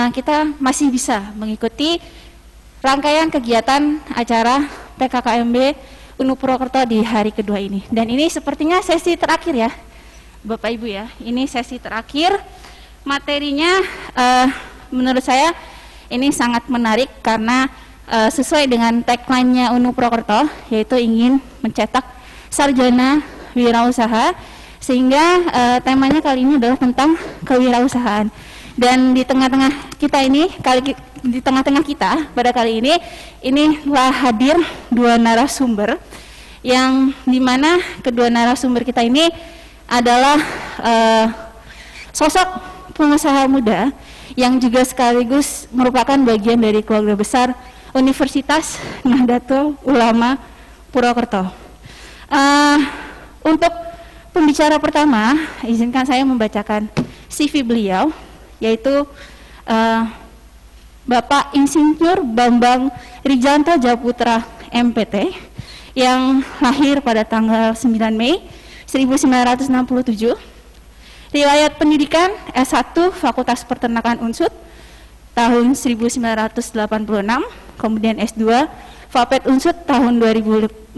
kita masih bisa mengikuti rangkaian kegiatan acara PKKMB UNU Purwokerto di hari kedua ini. Dan ini sepertinya sesi terakhir ya, Bapak Ibu ya. Ini sesi terakhir. Materinya menurut saya ini sangat menarik karena sesuai dengan tagline-nya UNU Purwokerto, yaitu ingin mencetak sarjana wirausaha, sehingga temanya kali ini adalah tentang kewirausahaan. Dan di tengah-tengah kita ini, pada kali ini telah hadir dua narasumber, yang dimana kedua narasumber kita ini adalah sosok pengusaha muda yang juga sekaligus merupakan bagian dari keluarga besar Universitas Nahdlatul Ulama Purwokerto. Untuk pembicara pertama, izinkan saya membacakan CV beliau, yaitu Bapak Insinyur Bambang Rijanto Japutra MPT, yang lahir pada tanggal 9 Mei 1967. Riwayat pendidikan S1 Fakultas Peternakan Unsud tahun 1986, kemudian S2 Fapet Unsud tahun 2014,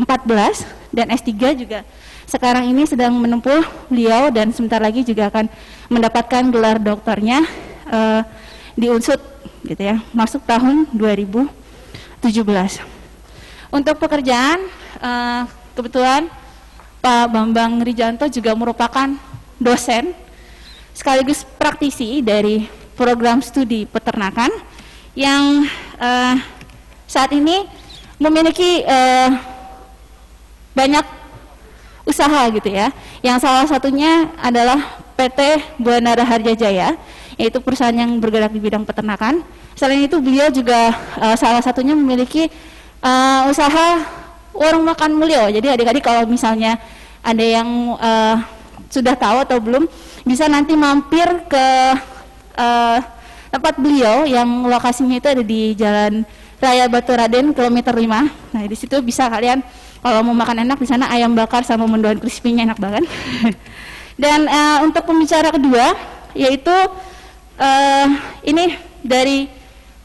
dan S3 juga sekarang ini sedang menempuh beliau, dan sebentar lagi juga akan mendapatkan gelar doktornya di Unsud gitu ya, masuk tahun 2017. Untuk pekerjaan, kebetulan Pak Bambang Rijanto juga merupakan dosen sekaligus praktisi dari program studi peternakan yang saat ini memiliki banyak usaha gitu ya, yang salah satunya adalah PT Buana Raharja Jaya, yaitu perusahaan yang bergerak di bidang peternakan. Selain itu beliau juga salah satunya memiliki usaha warung makan Mulyo. Jadi adik-adik kalau misalnya ada yang sudah tahu atau belum, bisa nanti mampir ke tempat beliau yang lokasinya itu ada di Jalan Raya Batu Raden kilometer 5. Nah, di situ bisa kalian kalau mau makan enak di sana, ayam bakar sama mendoan crispy-nya enak banget. Dan untuk pembicara kedua, yaitu ini dari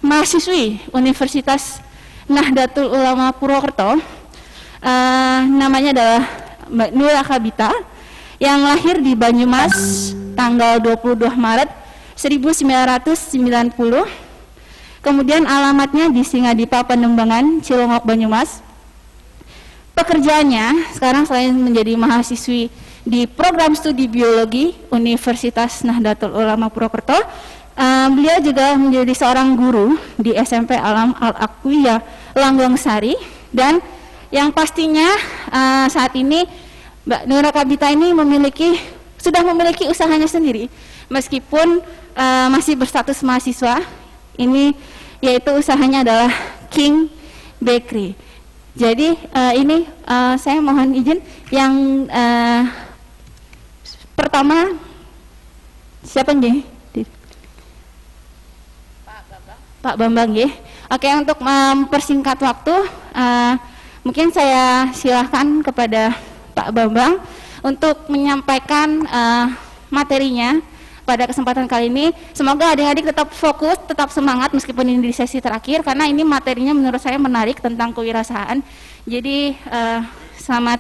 mahasiswi Universitas Nahdlatul Ulama Purwokerto, namanya adalah Mbak Nur Akabita, yang lahir di Banyumas tanggal 22 Maret 1990. Kemudian alamatnya di Singadipa Penembangan, Cilongok, Banyumas. Pekerjaannya sekarang selain menjadi mahasiswi di program studi biologi Universitas Nahdlatul Ulama Purwokerto, beliau juga menjadi seorang guru di SMP Alam Al-Aqwiyah Langgong Sari. Dan yang pastinya saat ini Mbak Nur Akabita ini sudah memiliki usahanya sendiri, meskipun masih berstatus mahasiswa. Ini yaitu usahanya adalah King Bakery. Jadi ini saya mohon izin yang pertama, siapa nih? Pak Bambang ya. Oke, untuk mempersingkat waktu, mungkin saya silahkan kepada Pak Bambang untuk menyampaikan materinya pada kesempatan kali ini. Semoga adik-adik tetap fokus, tetap semangat meskipun ini di sesi terakhir, karena ini materinya menurut saya menarik tentang kewirausahaan. Jadi selamat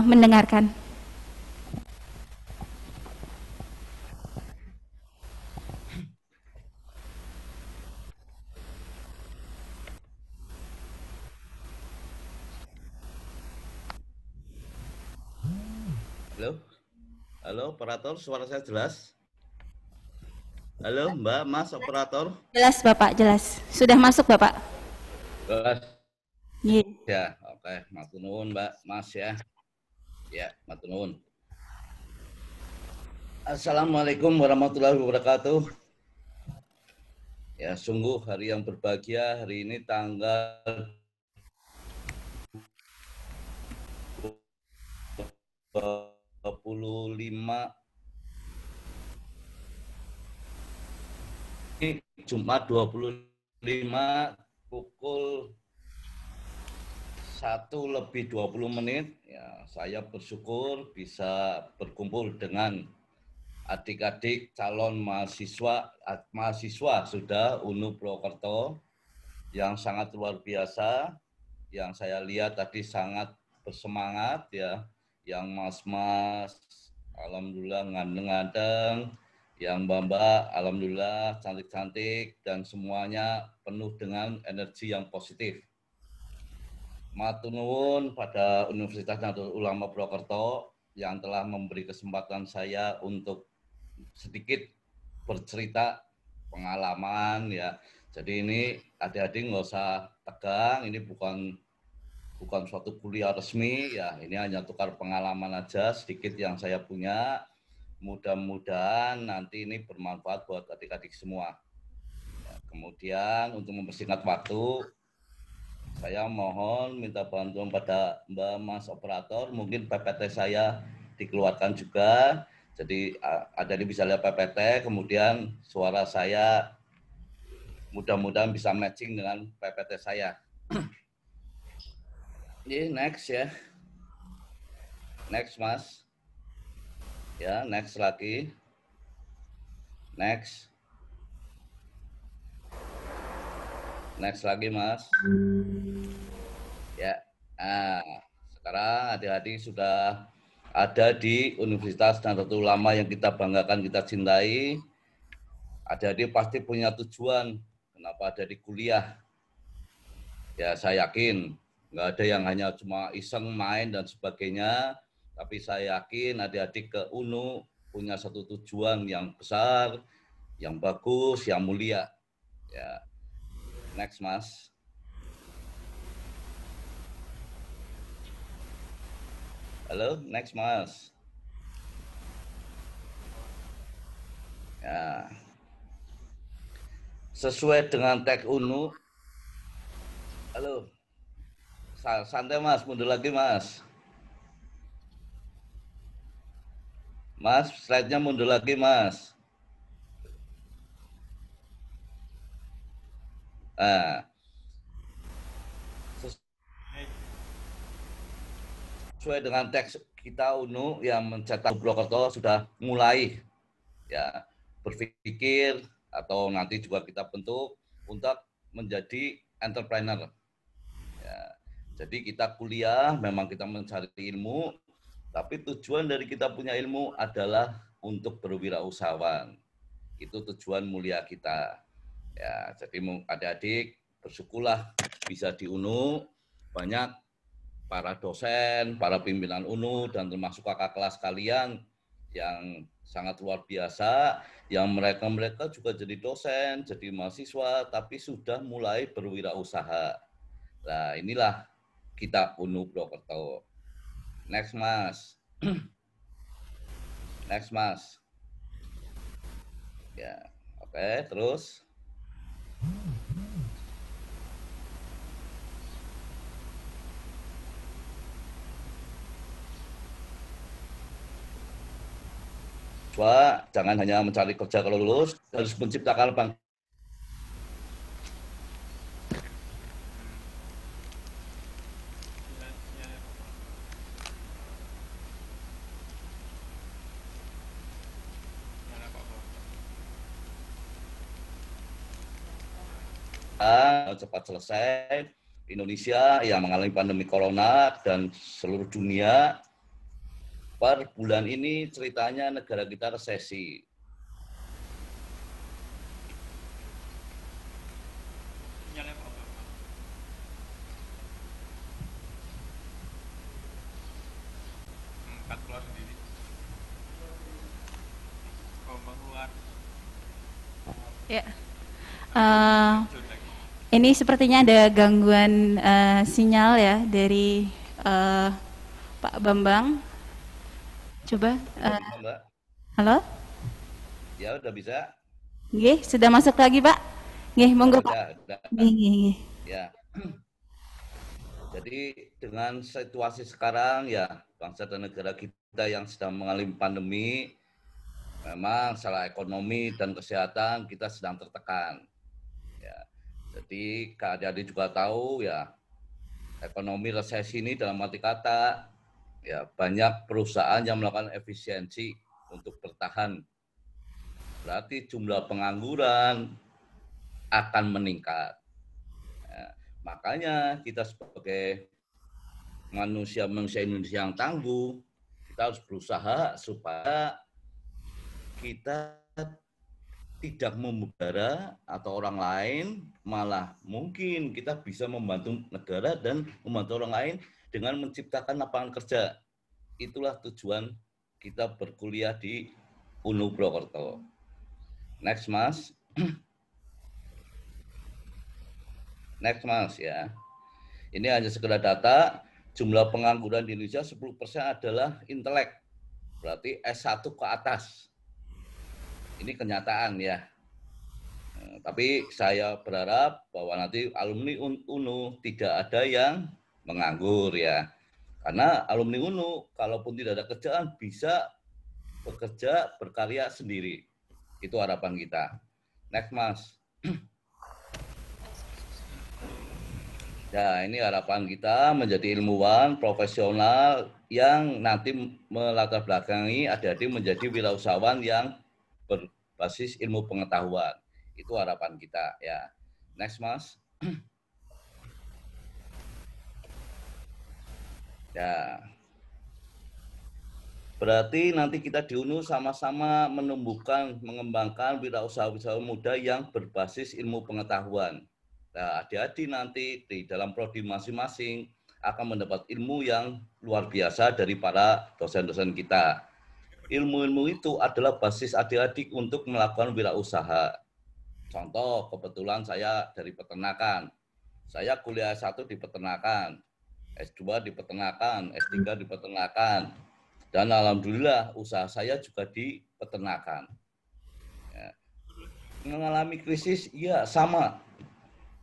mendengarkan. Halo, halo operator, suara saya jelas? Halo Mbak, Mas operator? Jelas Bapak, jelas. Sudah masuk Bapak? Jelas. Yeah. Ya, oke, matur nuwun Mbak, Mas ya. Ya, matur nuwun. Assalamualaikum warahmatullahi wabarakatuh. Ya, sungguh hari yang berbahagia hari ini tanggal 25 Jumat 25 pukul 1:20 ya, saya bersyukur bisa berkumpul dengan adik-adik calon mahasiswa sudah UNU Purwokerto yang sangat luar biasa, yang saya lihat tadi sangat bersemangat ya, yang mas-mas alhamdulillah ngandeng-ngandeng, yang mbak-mbak alhamdulillah cantik-cantik, dan semuanya penuh dengan energi yang positif. Matur nuwun pada Universitas Nahdlatul Ulama Purwokerto yang telah memberi kesempatan saya untuk sedikit bercerita pengalaman ya. Jadi ini adik-adik nggak usah tegang, ini bukan suatu kuliah resmi ya, ini hanya tukar pengalaman aja sedikit yang saya punya. Mudah-mudahan nanti ini bermanfaat buat adik-adik semua. Ya, kemudian untuk mempersingkat waktu, saya mohon minta bantuan pada Mbak Mas Operator, mungkin PPT saya dikeluarkan juga. Jadi ada di bisa lihat PPT, kemudian suara saya mudah-mudahan bisa matching dengan PPT saya. Ini next ya. Next Mas. Ya, next lagi. Next. Next lagi Mas. Ya. Nah, sekarang adik-adik sudah ada di Universitas Nahdlatul Ulama yang kita banggakan, kita cintai. Adik-adik pasti punya tujuan kenapa ada di kuliah. Ya saya yakin nggak ada yang hanya cuma iseng main dan sebagainya, tapi saya yakin adik-adik ke UNU punya satu tujuan yang besar, yang bagus, yang mulia. Ya, next Mas. Halo, next Mas. Ya, sesuai dengan tag UNU. Halo, santai Mas, mundur lagi Mas. Mas, slide-nya mundur lagi Mas. Nah, sesuai dengan teks kita UNU yang mencetak Purwokerto sudah mulai ya berpikir atau nanti juga kita bentuk untuk menjadi entrepreneur. Ya, jadi kita kuliah memang kita mencari ilmu, tapi tujuan dari kita punya ilmu adalah untuk berwirausahawan. Itu tujuan mulia kita. Ya, jadi adik-adik bersyukurlah bisa di UNU, banyak para dosen, para pimpinan UNU, dan termasuk kakak kelas kalian yang sangat luar biasa, yang mereka juga jadi dosen, jadi mahasiswa, tapi sudah mulai berwirausaha. Nah, inilah kita UNU Purwokerto. Next, Mas. Next, Mas. Ya, oke, terus. Jangan hanya mencari kerja kalau lulus, harus menciptakan bangsa. Cepat selesai. Indonesia yang mengalami pandemi corona dan seluruh dunia, per bulan ini ceritanya negara kita resesi. Ya. Ini sepertinya ada gangguan sinyal ya dari Pak Bambang. Coba. Halo? Ya, udah bisa. Nggih, sudah masuk lagi, Pak. Nggih, monggo, Pak. Nggih. Ya. Jadi dengan situasi sekarang ya, bangsa dan negara kita yang sedang mengalami pandemi, memang secara ekonomi dan kesehatan kita sedang tertekan. Ya. Jadi adik-adik juga tahu ya, ekonomi resesi ini dalam arti kata ya banyak perusahaan yang melakukan efisiensi untuk bertahan berarti jumlah pengangguran akan meningkat. Ya, makanya kita sebagai manusia-manusia Indonesia yang tangguh, kita harus berusaha supaya kita tidak membara atau orang lain, malah mungkin kita bisa membantu negara dan membantu orang lain dengan menciptakan lapangan kerja. Itulah tujuan kita berkuliah di UNU Purwokerto. Next, Mas. Next, Mas, ya. Ini hanya sekedar data, jumlah pengangguran di Indonesia 10% adalah intelek. Berarti S1 ke atas. Ini kenyataan ya. Tapi saya berharap bahwa nanti alumni UNU tidak ada yang menganggur ya. Karena alumni UNU kalaupun tidak ada kerjaan bisa bekerja berkarya sendiri. Itu harapan kita. Next, Mas. Ya, ini harapan kita menjadi ilmuwan profesional yang nanti melatar belakangi adik-adik menjadi wirausahawan yang berbasis ilmu pengetahuan. Itu harapan kita ya. Next, Mas. Ya. Berarti nanti kita di UNU sama-sama menumbuhkan, mengembangkan wirausaha-wirausaha muda yang berbasis ilmu pengetahuan. Nah, adik-adik nanti di dalam prodi masing-masing akan mendapat ilmu yang luar biasa dari para dosen-dosen kita. Ilmu-ilmu itu adalah basis adik-adik untuk melakukan wirausaha. Contoh, kebetulan saya dari peternakan. Saya kuliah S1 di peternakan, S2 di peternakan, S3 di peternakan. Dan alhamdulillah usaha saya juga di peternakan. Ya. Mengalami krisis, ya sama.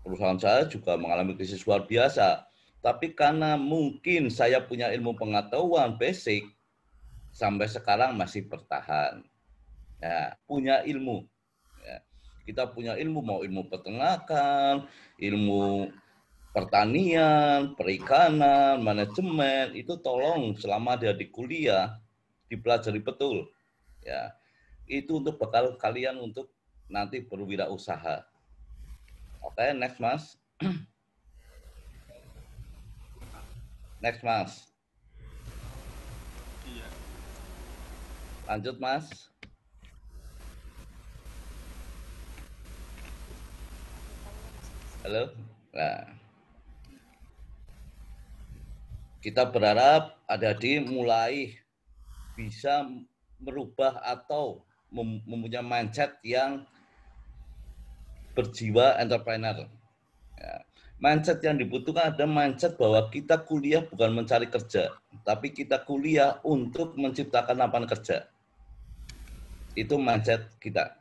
Perusahaan saya juga mengalami krisis luar biasa. Tapi karena mungkin saya punya ilmu pengetahuan basic, sampai sekarang masih bertahan. Ya, punya ilmu. Ya. Kita punya ilmu, mau ilmu peternakan, ilmu pertanian, perikanan, manajemen, itu tolong selama dia di kuliah, dipelajari betul. Ya, itu untuk bekal kalian untuk nanti berwirausaha. Oke, next, Mas. Next, Mas. Lanjut, Mas. Halo. Nah, kita berharap adik-adik mulai bisa merubah atau mempunyai mindset yang berjiwa entrepreneur. Ya. Mindset yang dibutuhkan ada mindset bahwa kita kuliah bukan mencari kerja, tapi kita kuliah untuk menciptakan lapangan kerja. Itu mindset kita.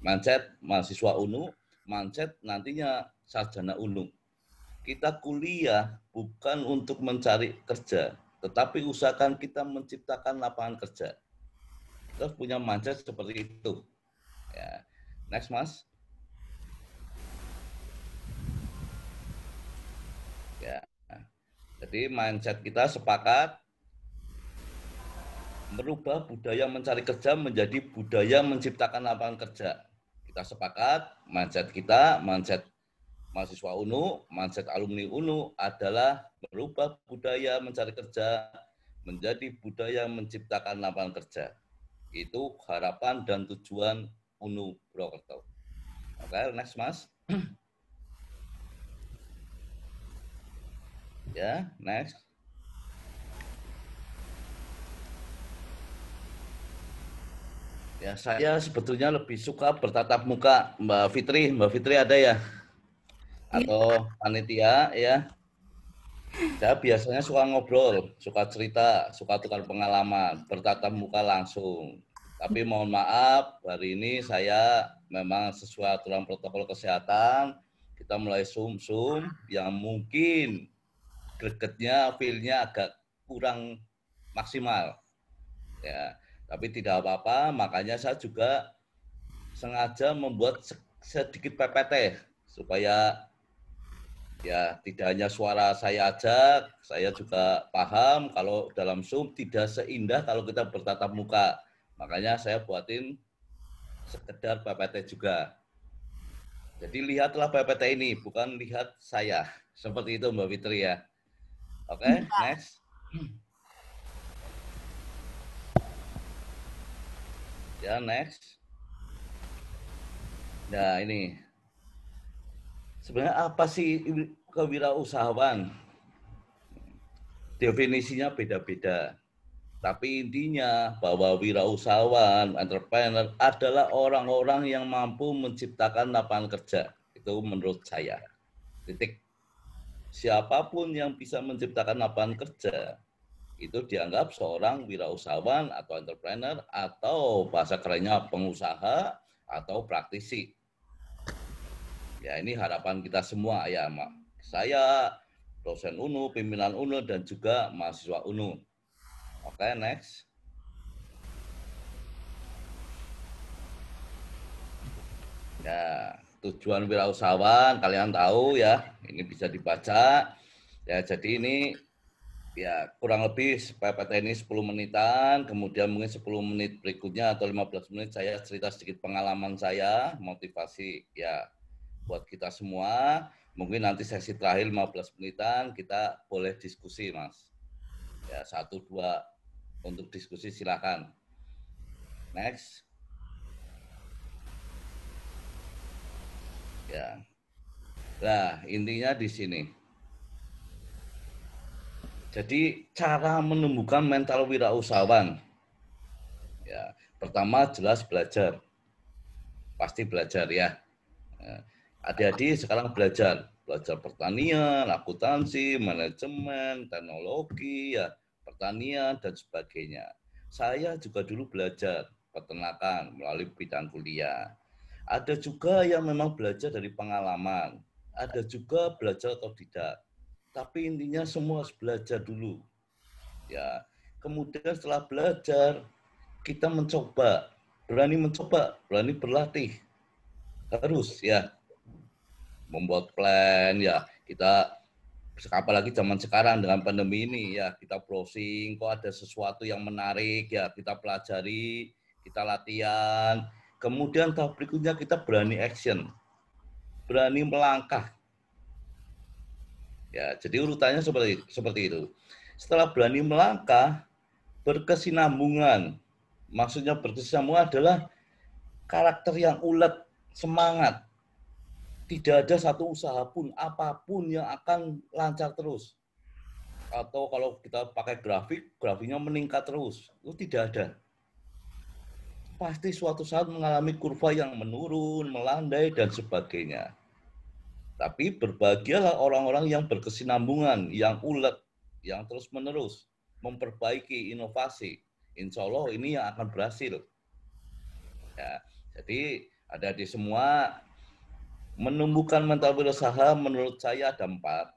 Mindset mahasiswa UNU, mindset nantinya sarjana UNU. Kita kuliah bukan untuk mencari kerja, tetapi usahakan kita menciptakan lapangan kerja. Kita punya mindset seperti itu. Ya. Next, Mas. Ya. Jadi mindset kita sepakat merubah budaya mencari kerja menjadi budaya menciptakan lapangan kerja. Kita sepakat mindset kita, mindset mahasiswa UNU, mindset alumni UNU adalah merubah budaya mencari kerja menjadi budaya menciptakan lapangan kerja. Itu harapan dan tujuan UNU Purwokerto. Oke, next, Mas. Ya, next. Ya, saya sebetulnya lebih suka bertatap muka, Mbak Fitri. Mbak Fitri ada ya? Atau panitia ya? Saya biasanya suka ngobrol, suka cerita, suka tukar pengalaman, bertatap muka langsung. Tapi mohon maaf, hari ini saya memang sesuai aturan protokol kesehatan, kita mulai Zoom yang mungkin gregetnya, feel-nya agak kurang maksimal. Ya, tapi tidak apa-apa, makanya saya juga sengaja membuat sedikit PPT supaya ya tidak hanya suara saya aja, saya juga paham kalau dalam Zoom tidak seindah kalau kita bertatap muka. Makanya saya buatin sekedar PPT juga. Jadi lihatlah PPT ini, bukan lihat saya. Seperti itu Mbak Fitri ya. Oke, next. Ya, next. Nah, ini. Sebenarnya apa sih kewirausahaan? Definisinya beda-beda. Tapi intinya bahwa wirausahawan, entrepreneur adalah orang-orang yang mampu menciptakan lapangan kerja. Itu menurut saya. Titik. Siapapun yang bisa menciptakan lapangan kerja, itu dianggap seorang wirausahawan atau entrepreneur atau bahasa kerennya pengusaha atau praktisi. Ya ini harapan kita semua ya, Mak. Saya, dosen UNU, pimpinan UNU, dan juga mahasiswa UNU. Oke, next. Ya, tujuan wirausahawan kalian tahu ya, ini bisa dibaca. Ya, jadi ini ya kurang lebih PPT ini 10 menitan, kemudian mungkin 10 menit berikutnya atau 15 menit saya cerita sedikit pengalaman saya, motivasi ya buat kita semua. Mungkin nanti sesi terakhir 15 menitan kita boleh diskusi, Mas. Ya, 1-2 untuk diskusi silakan. Next. Ya. Nah, intinya di sini. Jadi cara menumbuhkan mental wirausahawan. Ya, pertama jelas belajar. Pasti belajar ya. Adik-adik sekarang belajar pertanian, akuntansi, manajemen, teknologi, ya, pertanian dan sebagainya. Saya juga dulu belajar peternakan melalui bidang kuliah. Ada juga yang memang belajar dari pengalaman, ada juga belajar otodidak. Tapi intinya semua harus belajar dulu. Ya, kemudian setelah belajar kita mencoba, berani berlatih. Harus ya membuat plan ya kita apalagi zaman sekarang dengan pandemi ini ya kita browsing kok ada sesuatu yang menarik ya kita pelajari kita latihan kemudian tahap berikutnya kita berani action berani melangkah ya jadi urutannya seperti itu setelah berani melangkah berkesinambungan maksudnya berkesinambungan adalah karakter yang ulet semangat tidak ada satu usaha pun apapun yang akan lancar terus. Atau kalau kita pakai grafiknya meningkat terus. Itu tidak ada. Pasti suatu saat mengalami kurva yang menurun, melandai, dan sebagainya. Tapi berbahagialah orang-orang yang berkesinambungan, yang ulet, yang terus-menerus, memperbaiki inovasi. Insya Allah ini yang akan berhasil. Ya, jadi ada di semua menumbuhkan mental berusaha menurut saya ada 4.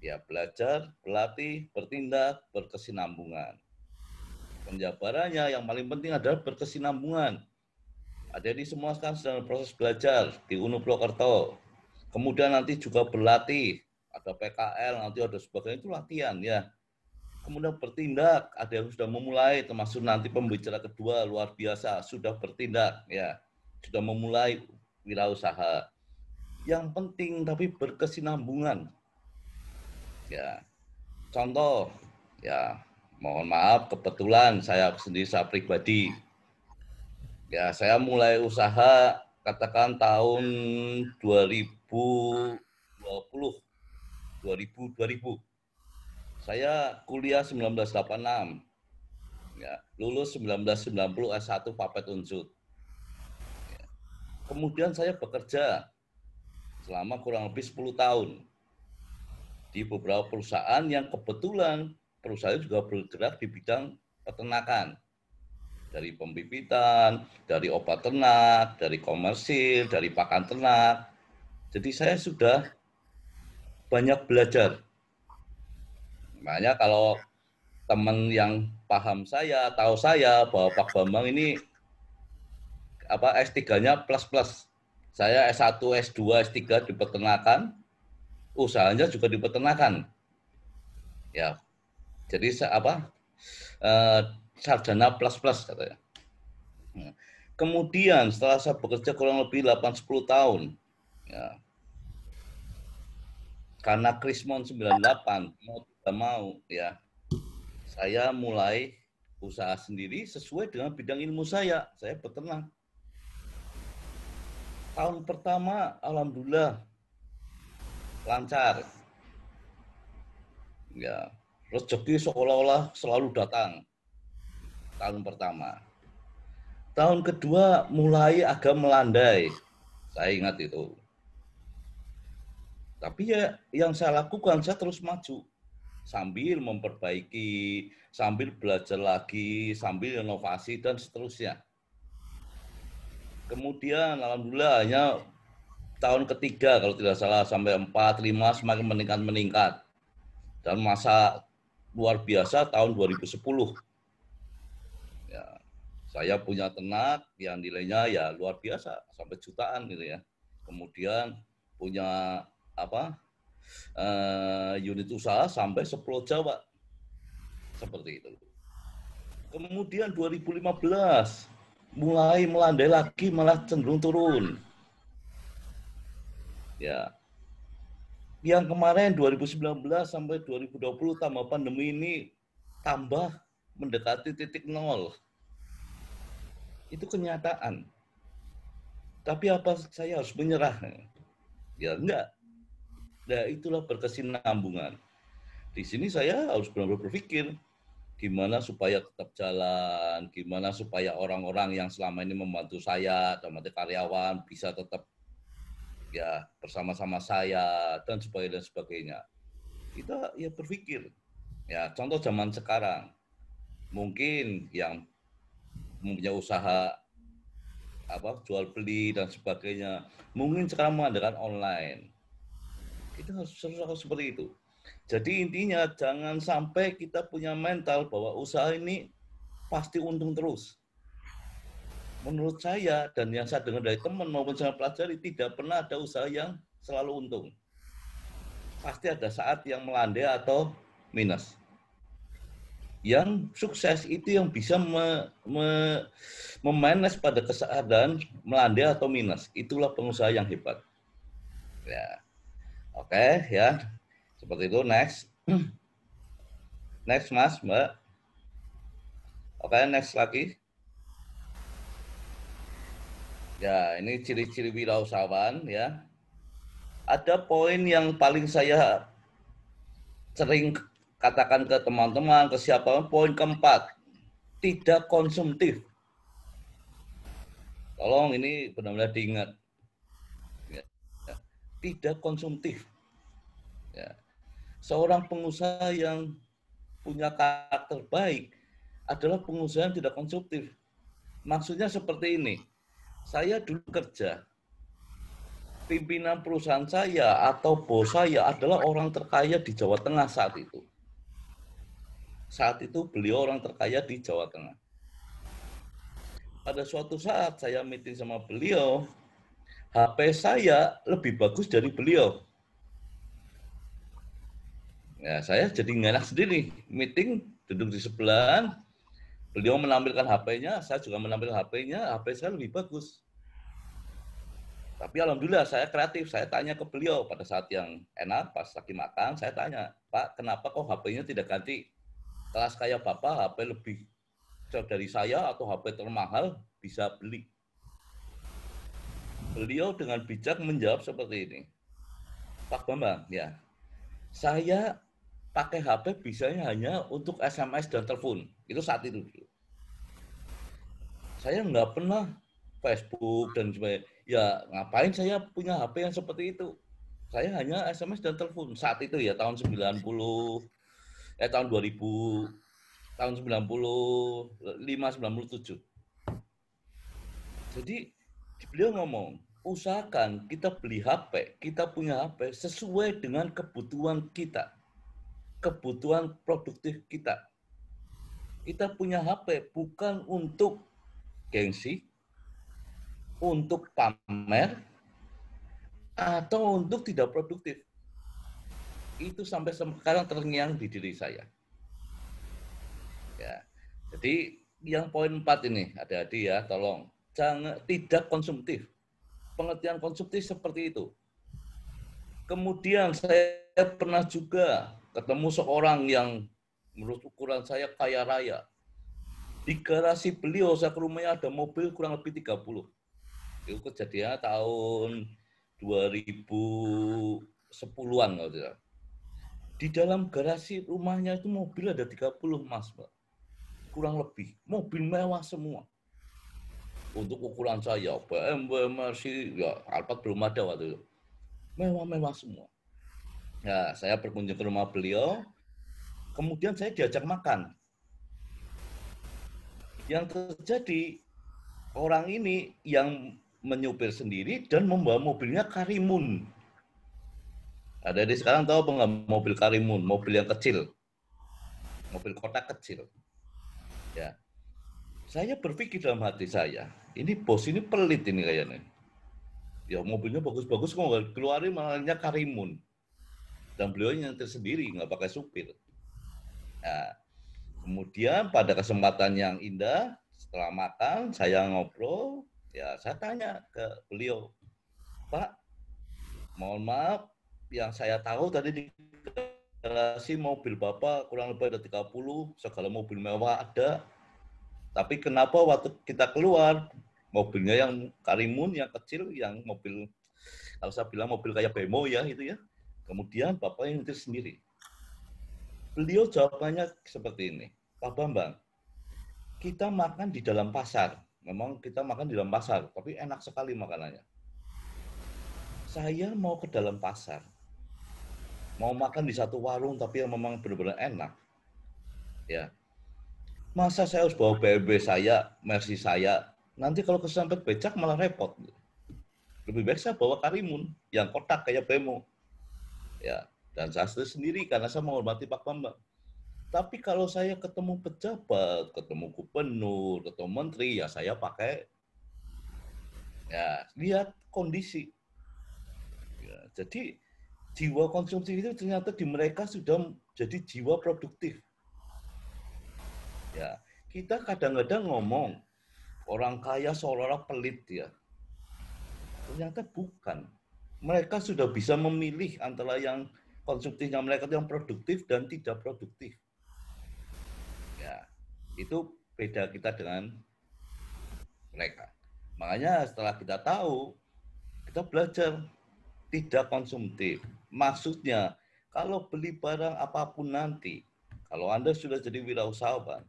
Ya, belajar, berlatih, bertindak, berkesinambungan. Penjabarannya yang paling penting adalah berkesinambungan. Ada di semua sekarang sedang proses belajar di UNU Purwokerto. Kemudian nanti juga berlatih, ada PKL, nanti ada sebagainya itu latihan ya. Kemudian bertindak, ada yang sudah memulai termasuk nanti pembicara kedua luar biasa sudah bertindak ya. Sudah memulai wirausaha. Yang penting tapi berkesinambungan. Ya. Contoh, ya mohon maaf kebetulan saya sendiri saya pribadi. Ya, saya mulai usaha katakan tahun 2020, 2000. Saya kuliah 1986. Ya, lulus 1990 S1 Papet Unsur. Ya. Kemudian saya bekerja selama kurang lebih 10 tahun di beberapa perusahaan yang kebetulan perusahaan juga bergerak di bidang peternakan. Dari pembibitan, dari obat ternak, dari komersil, dari pakan ternak. Jadi saya sudah banyak belajar. Makanya kalau teman yang paham saya, tahu saya bahwa Pak Bambang ini S3-nya plus-plus. Saya S1, S2, S3 di peternakan, usahanya juga di peternakan. Ya. Jadi sarjana plus-plus katanya. Kemudian setelah saya bekerja kurang lebih 8-10 tahun, ya, karena Krismon 98, mau tidak mau, ya, saya mulai usaha sendiri sesuai dengan bidang ilmu saya. Saya beternak. Tahun pertama, alhamdulillah lancar. Ya, rezeki seolah-olah selalu datang. Tahun pertama. Tahun kedua mulai agak melandai. Saya ingat itu. Tapi ya yang saya lakukan, saya terus maju. Sambil memperbaiki, sambil belajar lagi, sambil inovasi, dan seterusnya. Kemudian alhamdulillah hanya tahun ketiga kalau tidak salah sampai 4, 5 semakin meningkat. Dan masa luar biasa tahun 2010. Ya, saya punya ternak yang nilainya ya luar biasa sampai jutaan gitu ya. Kemudian punya unit usaha sampai se-Pulau Jawa seperti itu. Kemudian 2015 mulai melandai lagi, malah cenderung turun. Ya, yang kemarin 2019 sampai 2020 tambah pandemi ini tambah mendekati titik nol. Itu kenyataan. Tapi apa saya harus menyerah? Ya enggak. Nah, itulah berkesinambungan. Di sini saya harus benar-benar berpikir gimana supaya tetap jalan, gimana supaya orang-orang yang selama ini membantu saya, termasuk karyawan, bisa tetap ya bersama-sama saya dan sebagainya. Kita ya berpikir. Ya, contoh zaman sekarang. Mungkin yang mempunyai usaha jual beli dan sebagainya, mungkin sekarang mengadakan online. Kita harus seperti itu. Jadi intinya jangan sampai kita punya mental bahwa usaha ini pasti untung terus. Menurut saya dan yang saya dengar dari teman maupun saya pelajari, tidak pernah ada usaha yang selalu untung. Pasti ada saat yang melandai atau minus. Yang sukses itu yang bisa memanage pada keadaan melandai atau minus. Itulah pengusaha yang hebat. Ya, oke, ya, seperti itu. Next, Mas, Mbak. Oke, next lagi. Ya, ini ciri-ciri wirausahawan, ya. Ada poin yang paling saya sering katakan ke teman-teman, ke siapapun, poin keempat, tidak konsumtif. Tolong ini benar-benar diingat. Ya. Tidak konsumtif. Ya. Seorang pengusaha yang punya karakter baik adalah pengusaha yang tidak konsumtif. Maksudnya seperti ini, saya dulu kerja, pimpinan perusahaan saya atau bos saya adalah orang terkaya di Jawa Tengah saat itu. Saat itu beliau orang terkaya di Jawa Tengah. Pada suatu saat saya meeting sama beliau, HP saya lebih bagus dari beliau. Ya, saya jadi nggak enak sendiri. Meeting, duduk di sebelah, beliau menampilkan HP-nya, saya juga menampilkan HP-nya, HP saya lebih bagus. Tapi alhamdulillah saya kreatif, saya tanya ke beliau pada saat yang enak, pas lagi makan, saya tanya, Pak, kenapa kok HP-nya tidak ganti? Kelas kayak Bapak, HP lebih dari saya atau HP termahal bisa beli. Beliau dengan bijak menjawab seperti ini. Pak Bambang, ya, saya pakai HP bisanya hanya untuk SMS dan telepon. Itu saat itu. Saya nggak pernah Facebook dan sebagainya. Ya, ngapain saya punya HP yang seperti itu? Saya hanya SMS dan telepon. Saat itu ya, tahun 2000, tahun 95, 97. Jadi, beliau ngomong, usahakan kita beli HP, kita punya HP sesuai dengan kebutuhan kita. Kebutuhan produktif kita. Kita punya HP bukan untuk gengsi, untuk pamer, atau untuk tidak produktif. Itu sampai sekarang terngiang di diri saya. Ya, jadi yang poin 4 ini, hati-hati ya, tolong. tidak konsumtif. Pengertian konsumtif seperti itu. Kemudian saya pernah juga ketemu seorang yang menurut ukuran saya kaya raya. Di garasi beliau, saya ke rumahnya ada mobil kurang lebih 30. Itu kejadian tahun 2010-an kalau tidak. Di dalam garasi rumahnya itu mobil ada 30, Mas, Mbak. Kurang lebih. Mobil mewah semua. Untuk ukuran saya, BMW, Mercy, ya Alphard belum ada waktu itu. Mewah-mewah semua. Ya, saya berkunjung ke rumah beliau, kemudian saya diajak makan. Yang terjadi, orang ini yang menyupir sendiri dan membawa mobilnya Karimun. Ada di sekarang tahu apa nggak mobil Karimun, mobil yang kecil, mobil kotak kecil. Ya, saya berpikir dalam hati saya, ini bos ini pelit ini kayaknya. Ya mobilnya bagus-bagus kok nggak keluarin malahnya Karimun. Dan beliau nyetir sendiri, nggak pakai supir. Nah, kemudian pada kesempatan yang indah, setelah makan, saya ngobrol, ya saya tanya ke beliau, Pak, mohon maaf, yang saya tahu tadi di garasi mobil Bapak kurang lebih ada 30, segala mobil mewah ada, tapi kenapa waktu kita keluar, mobilnya yang Karimun, yang kecil, yang mobil, kalau saya bilang mobil kayak bemo ya, itu ya, kemudian Bapak yang nyetir sendiri. Beliau jawabannya seperti ini, Pak Bambang, kita makan di dalam pasar. Memang kita makan di dalam pasar, tapi enak sekali makanannya. Saya mau ke dalam pasar, mau makan di satu warung, tapi yang memang benar-benar enak. Ya, masa saya harus bawa BMW saya, Mercy saya, nanti kalau kesambet becak malah repot. Lebih baik saya bawa Karimun, yang kotak kayak bemo. Ya, dan saya sendiri karena saya menghormati Pak Bambang. Tapi kalau saya ketemu pejabat, ketemu gubernur, ketemu menteri, ya saya pakai, ya lihat kondisi. Ya, jadi jiwa konsumsi itu ternyata di mereka sudah jadi jiwa produktif. Ya, kita kadang-kadang ngomong orang kaya seolah-olah pelit ya. Ternyata bukan. Mereka sudah bisa memilih antara yang konsumtifnya mereka yang produktif dan tidak produktif. Ya, itu beda kita dengan mereka. Makanya setelah kita tahu, kita belajar tidak konsumtif. Maksudnya, kalau beli barang apapun nanti, kalau Anda sudah jadi wirausahawan,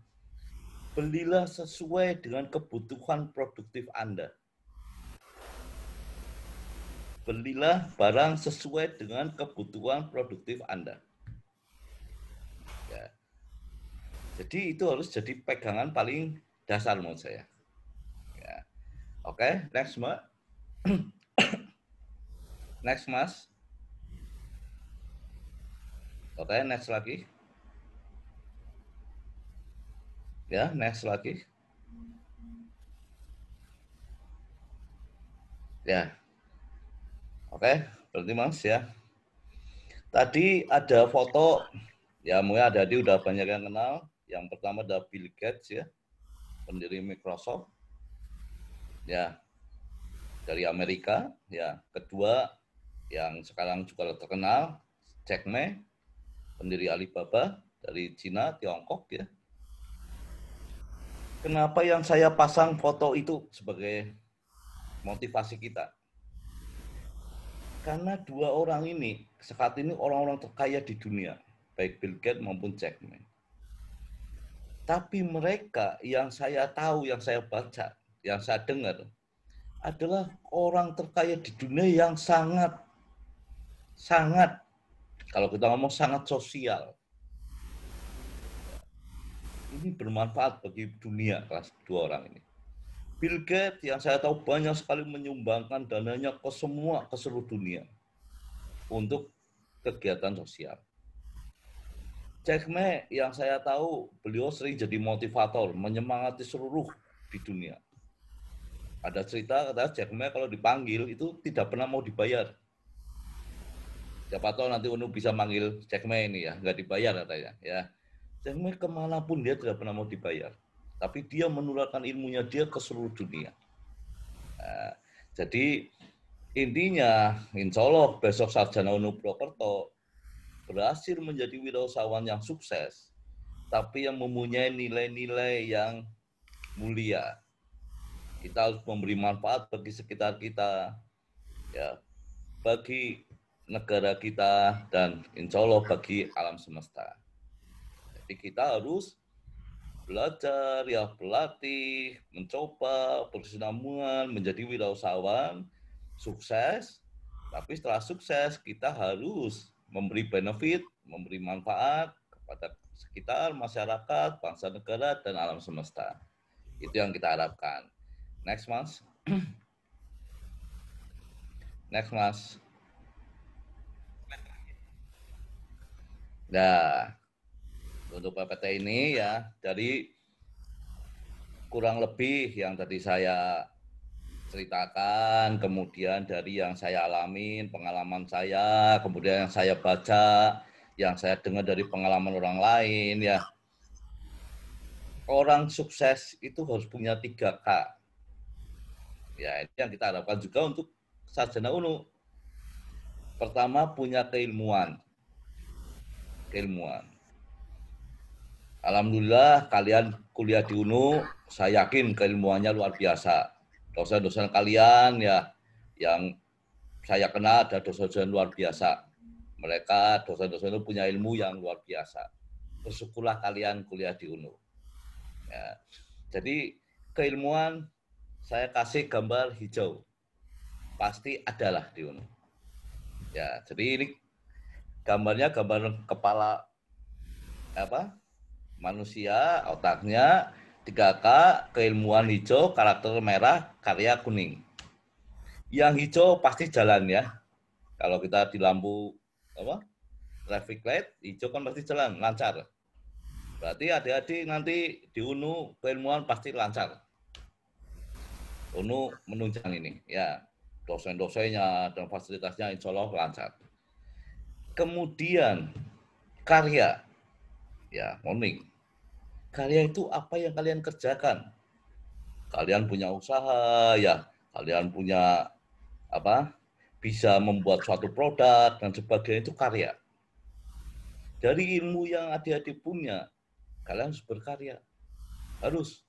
belilah sesuai dengan kebutuhan produktif Anda. Belilah barang sesuai dengan kebutuhan produktif Anda. Ya. Jadi itu harus jadi pegangan paling dasar menurut saya. Ya. Oke, next Mbak. Next Mas. Oke, next lagi. Ya, next lagi. Ya. Oke, berarti Mas ya. Tadi ada foto, ya mungkin ada di udah banyak yang kenal. Yang pertama ada Bill Gates ya, pendiri Microsoft. Ya, dari Amerika. Ya, kedua yang sekarang juga terkenal, Jack Ma, pendiri Alibaba dari Cina, Tiongkok ya. Kenapa yang saya pasang foto itu sebagai motivasi kita? Karena dua orang ini, saat ini orang-orang terkaya di dunia, baik Bill Gates maupun Jack Ma. Tapi mereka yang saya tahu, yang saya baca, yang saya dengar, adalah orang terkaya di dunia yang sangat, kalau kita ngomong sangat sosial. Ini bermanfaat bagi dunia, kelas dua orang ini. Bill Gates yang saya tahu banyak sekali menyumbangkan dananya ke seluruh dunia untuk kegiatan sosial. Jack Ma yang saya tahu beliau sering jadi motivator, menyemangati seluruh di dunia. Ada cerita kata Jack Ma kalau dipanggil itu tidak pernah mau dibayar. Siapa tahu nanti Unu bisa manggil Jack Ma ini ya, nggak dibayar katanya. Ya, Jack Ma kemanapun dia tidak pernah mau dibayar. Tapi dia menularkan ilmunya dia ke seluruh dunia. Nah, jadi intinya, insya Allah besok Sarjana Unu Purwokerto berhasil menjadi wirausahawan yang sukses, tapi yang mempunyai nilai-nilai yang mulia. Kita harus memberi manfaat bagi sekitar kita, ya, bagi negara kita, dan insya Allah bagi alam semesta. Jadi kita harus belajar, ya, berlatih, mencoba, berkesinambungan, menjadi wirausahawan, sukses. Tapi setelah sukses, kita harus memberi benefit, memberi manfaat kepada sekitar, masyarakat, bangsa, negara, dan alam semesta. Itu yang kita harapkan. Next, Mas. Next, Mas. Nah, untuk PPT ini ya, dari kurang lebih yang tadi saya ceritakan, kemudian dari yang saya alamin, pengalaman saya, kemudian yang saya baca, yang saya dengar dari pengalaman orang lain, ya. Orang sukses itu harus punya 3K. Ya, ini yang kita harapkan juga untuk Sarjana Unu. Pertama, punya keilmuan. Keilmuan. Alhamdulillah kalian kuliah di UNU, saya yakin keilmuannya luar biasa. Dosen-dosen kalian ya yang saya kenal ada dosen-dosen luar biasa. Mereka dosen-dosen itu punya ilmu yang luar biasa. Bersyukurlah kalian kuliah di UNU. Ya. Jadi keilmuan saya kasih gambar hijau. Pasti adalah di UNU. Ya, jadi ini gambarnya gambar kepala apa? Manusia, otaknya 3K, keilmuan hijau, karakter merah, karya kuning. Yang hijau pasti jalan ya. Kalau kita di lampu apa? Traffic light, hijau kan pasti jalan, lancar. Berarti adik-adik nanti di UNU keilmuan pasti lancar. UNU menunjang ini, ya. Dosen-dosennya dan fasilitasnya insya Allah lancar. Kemudian karya, ya, morning. Karya itu apa yang kalian kerjakan? Kalian punya usaha, ya, kalian punya apa? Bisa membuat suatu produk dan sebagainya, itu karya. Dari ilmu yang adik-adik punya, kalian harus berkarya. Harus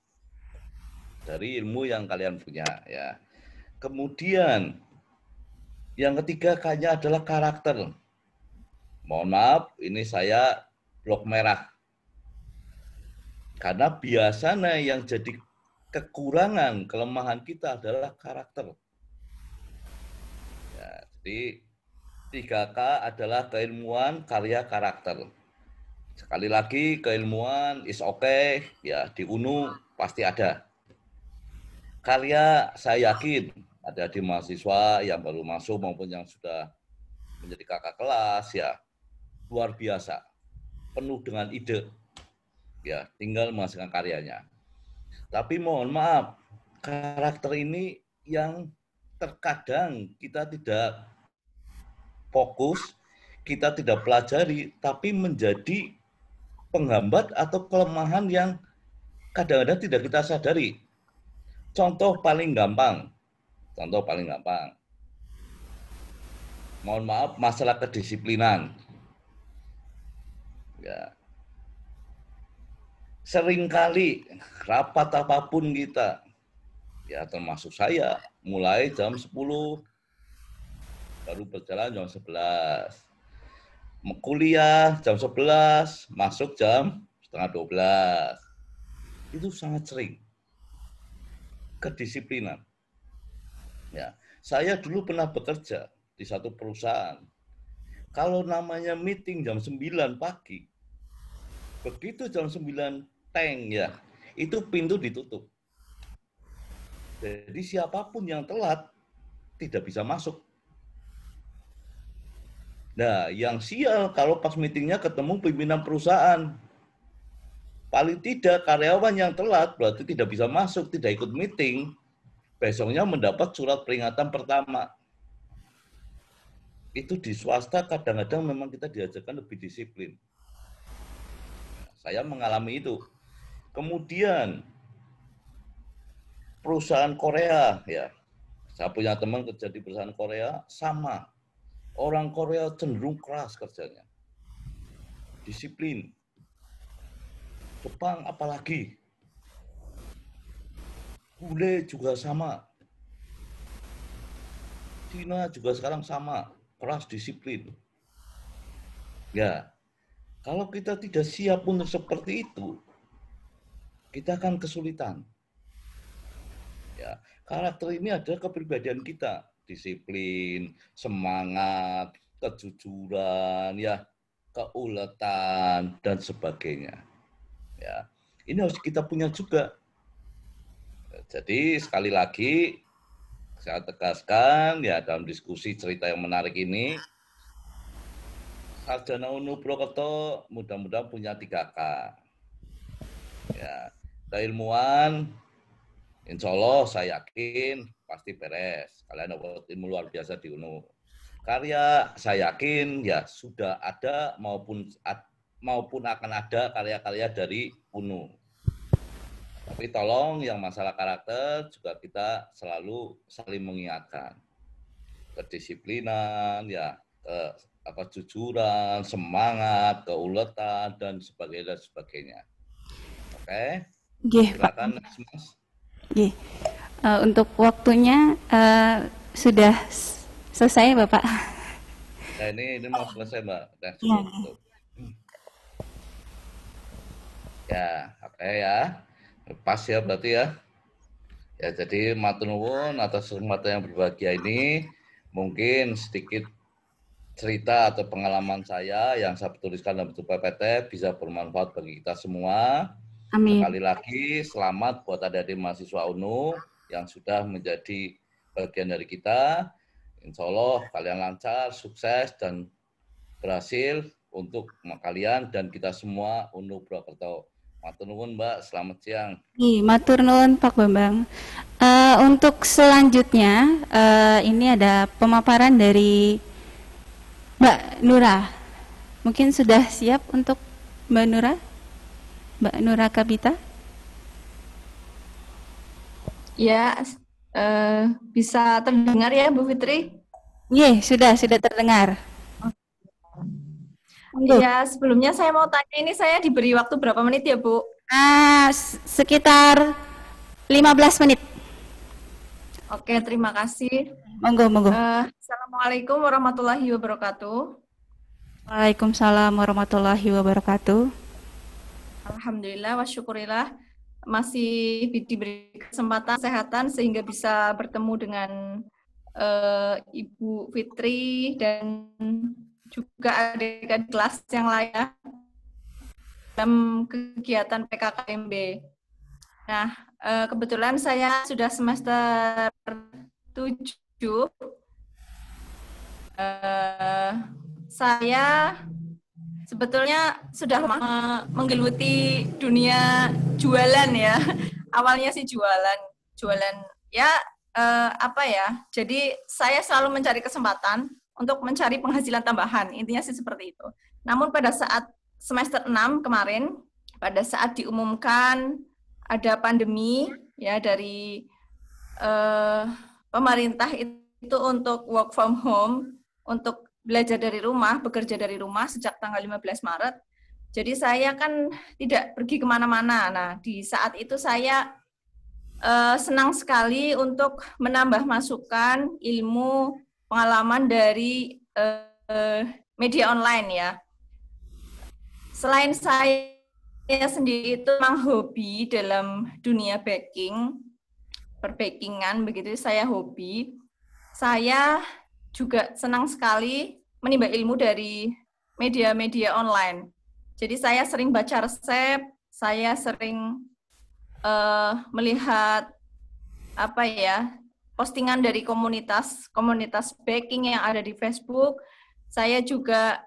dari ilmu yang kalian punya, ya. Kemudian yang ketiga kayaknya adalah karakter. Mohon maaf, ini saya blok merah. Karena biasanya yang jadi kekurangan, kelemahan kita adalah karakter. Ya, jadi 3K adalah keilmuan, karya, karakter. Sekali lagi, keilmuan is okay, ya di UNU pasti ada. Karya saya yakin ada di mahasiswa yang baru masuk maupun yang sudah menjadi kakak kelas, ya luar biasa, penuh dengan ide, ya tinggal menghasilkan karyanya. Tapi mohon maaf, karakter ini yang terkadang kita tidak fokus, kita tidak pelajari, tapi menjadi penghambat atau kelemahan yang kadang-kadang tidak kita sadari. Contoh paling gampang, mohon maaf, masalah kedisiplinan. Ya, seringkali rapat apapun kita, ya termasuk saya, mulai jam 10, baru berjalan jam 11. Kuliah jam 11, masuk jam setengah 12. Itu sangat sering. Kedisiplinan. Ya, saya dulu pernah bekerja di satu perusahaan. Kalau namanya meeting jam 9 pagi, begitu jam 9 teng ya, itu pintu ditutup. Jadi siapapun yang telat tidak bisa masuk. Nah, yang sial kalau pas meetingnya ketemu pimpinan perusahaan. Paling tidak karyawan yang telat berarti tidak bisa masuk, tidak ikut meeting. Besoknya mendapat surat peringatan pertama. Itu di swasta kadang-kadang memang kita diajarkan lebih disiplin. Saya mengalami itu. Kemudian perusahaan Korea, ya, Saya punya teman kerja di perusahaan Korea, sama. Orang Korea cenderung keras kerjanya. Disiplin. Jepang apalagi. Bule juga sama. Cina juga sekarang sama. Keras, disiplin. Ya, kalau kita tidak siap untuk seperti itu, kita akan kesulitan. Ya, karakter ini adalah kepribadian kita, disiplin, semangat, kejujuran, ya, keuletan dan sebagainya. Ya, ini harus kita punya juga. Jadi sekali lagi saya tegaskan ya dalam diskusi cerita yang menarik ini, Sarjana UNU Purwokerto mudah-mudahan punya 3K. Ya, ilmuwan, insya Allah saya yakin pasti beres. Kalian dapat ilmu luar biasa di UNU. Karya saya yakin ya sudah ada maupun akan ada karya-karya dari UNU. Tapi tolong yang masalah karakter juga kita selalu saling mengingatkan. Kedisiplinan, ya, kejujuran, semangat, keuletan dan sebagainya. Oke. Silakan Mas. Untuk waktunya sudah selesai Bapak. Nah, ini mau selesai Mbak. Ya, oke ya. Pas ya berarti ya. Ya, jadi matur nuwun atas kesempatan yang berbahagia ini. Mungkin sedikit cerita atau pengalaman saya yang saya tuliskan dalam bentuk PPT bisa bermanfaat bagi kita semua. Amin. Sekali lagi selamat buat adik-adik mahasiswa UNU yang sudah menjadi bagian dari kita. Insya Allah kalian lancar, sukses, dan berhasil untuk kalian dan kita semua UNU Purwokerto. Matur nuwun Mbak, selamat siang. Matur nuwun Pak Bambang. Untuk selanjutnya ini ada pemaparan dari Mbak Nura. Mungkin sudah siap untuk Mbak Nura? Mbak Nura Kabita? Ya, bisa terdengar ya Bu Fitri? Iya, sudah terdengar. Iya, sebelumnya saya mau tanya, ini saya diberi waktu berapa menit ya Bu? Sekitar 15 menit. Oke, terima kasih. Monggo. Assalamualaikum warahmatullahi wabarakatuh. Waalaikumsalam warahmatullahi wabarakatuh. Alhamdulillah wa syukurillah masih diberi kesempatan kesehatan sehingga bisa bertemu dengan Ibu Fitri dan juga adik-adik kelas yang lain dalam kegiatan PKKMB. Nah, kebetulan saya sudah semester 7. Saya sebetulnya sudah menggeluti dunia jualan ya. Awalnya sih jualan ya Jadi saya selalu mencari kesempatan untuk mencari penghasilan tambahan. Intinya sih seperti itu. Namun pada saat semester 6 kemarin, pada saat diumumkan ada pandemi ya dari pemerintah itu untuk work from home, untuk belajar dari rumah, bekerja dari rumah sejak tanggal 15 Maret. Jadi saya kan tidak pergi kemana-mana. Nah, di saat itu saya senang sekali untuk menambah masukan ilmu pengalaman dari media online ya. Selain saya sendiri itu memang hobi dalam dunia baking, perbakingan begitu, saya hobi. Saya juga senang sekali menimba ilmu dari media-media online. Jadi saya sering baca resep, saya sering melihat postingan dari komunitas baking yang ada di Facebook. Saya juga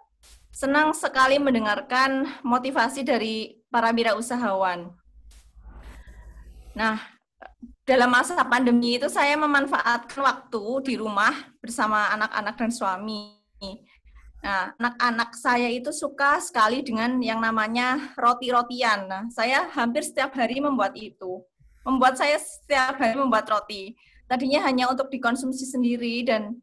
senang sekali mendengarkan motivasi dari para wirausahawan. Nah, dalam masa pandemi itu saya memanfaatkan waktu di rumah bersama anak-anak dan suami. Nah, anak-anak saya itu suka sekali dengan yang namanya roti-rotian. Nah, saya hampir setiap hari membuat itu. Membuat roti. tadinya hanya untuk dikonsumsi sendiri, dan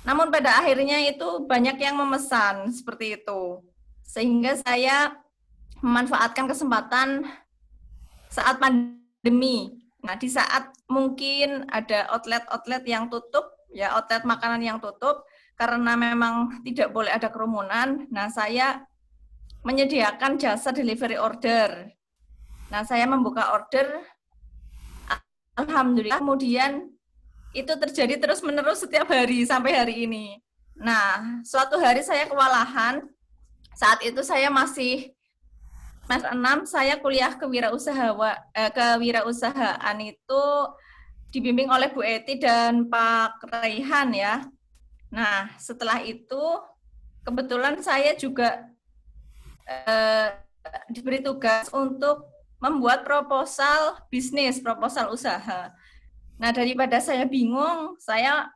namun pada akhirnya itu banyak yang memesan seperti itu. Sehingga saya memanfaatkan kesempatan saat pandemi. Nah, di saat mungkin ada outlet-outlet yang tutup, ya outlet makanan yang tutup, karena memang tidak boleh ada kerumunan, nah saya menyediakan jasa delivery order. Nah, saya membuka order, alhamdulillah, kemudian itu terjadi terus-menerus setiap hari sampai hari ini. Nah, suatu hari saya kewalahan, saat itu saya masih semester 6, saya kuliah kewirausahaan itu dibimbing oleh Bu Eti dan Pak Raihan ya. Nah, setelah itu kebetulan saya juga diberi tugas untuk membuat proposal bisnis, proposal usaha. Nah, daripada saya bingung, saya